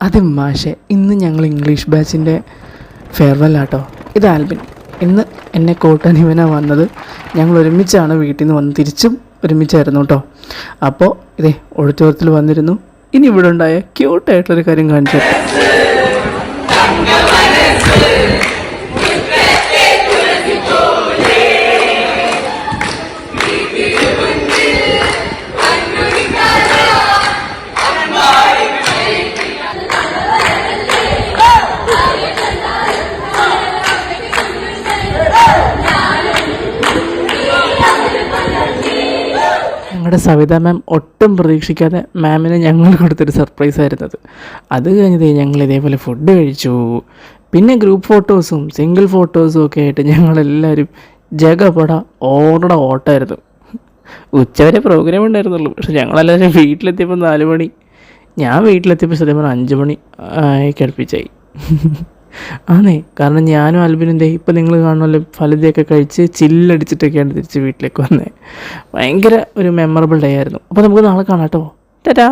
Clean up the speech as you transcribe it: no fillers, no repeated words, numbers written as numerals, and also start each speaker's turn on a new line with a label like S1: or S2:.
S1: അത് മാഷെ, ഇന്ന് ഞങ്ങൾ ഇംഗ്ലീഷ് ബാച്ചിൻ്റെ ഫെയർവെൽ ആട്ടോ. ഇത് ആൽബിൻ. ഇന്ന് എന്നെ കൂട്ടാൻ ഇവനാണ് വന്നത്. ഞങ്ങൾ ഒരുമിച്ചാണ് വീട്ടിൽ നിന്ന് വന്ന് തിരിച്ചും ഒരുമിച്ചായിരുന്നു കേട്ടോ. അപ്പോൾ ഇതേ ഓഡിറ്റോറിയത്തിൽ വന്നിരുന്നു. ഇനി ഇവിടെ ഉണ്ടായ ക്യൂട്ടായിട്ടുള്ളൊരു കാര്യം കാണിച്ചു. ഞങ്ങളുടെ സവിത മാം ഒട്ടും പ്രതീക്ഷിക്കാതെ മാമിന് ഞങ്ങൾ കൊടുത്തൊരു സർപ്രൈസ് ആയിരുന്നത്. അത് കഴിഞ്ഞതേ ഞങ്ങൾ ഇതേപോലെ ഫുഡ് കഴിച്ചു. പിന്നെ ഗ്രൂപ്പ് ഫോട്ടോസും സിംഗിൾ ഫോട്ടോസും ഒക്കെ ആയിട്ട് ഞങ്ങളെല്ലാവരും ജഗപട ഓട്ടമായിരുന്നു. ഉച്ചവരെ പ്രോഗ്രാം ഉണ്ടായിരുന്നുള്ളൂ. പക്ഷെ ഞങ്ങളെല്ലാവരും വീട്ടിലെത്തിയപ്പോൾ 4 മണി. ഞാൻ വീട്ടിലെത്തിയപ്പോൾ സത്യം പറഞ്ഞാൽ 5 മണി കിടപ്പിച്ചായി. ആന്നേ, കാരണം ഞാനും ആൽബിനും ഇപ്പം നിങ്ങൾ കാണുമല്ലോ ഫലതയൊക്കെ കഴിച്ച് ചില്ലടിച്ചിട്ടൊക്കെയാണ് തിരിച്ച് വീട്ടിലേക്ക് വന്നത്. ഭയങ്കര ഒരു മെമ്മറബിൾ ഡേ ആയിരുന്നു. അപ്പോൾ നമുക്ക് നാളെ കാണാം കേട്ടോ. ടാറ്റാ.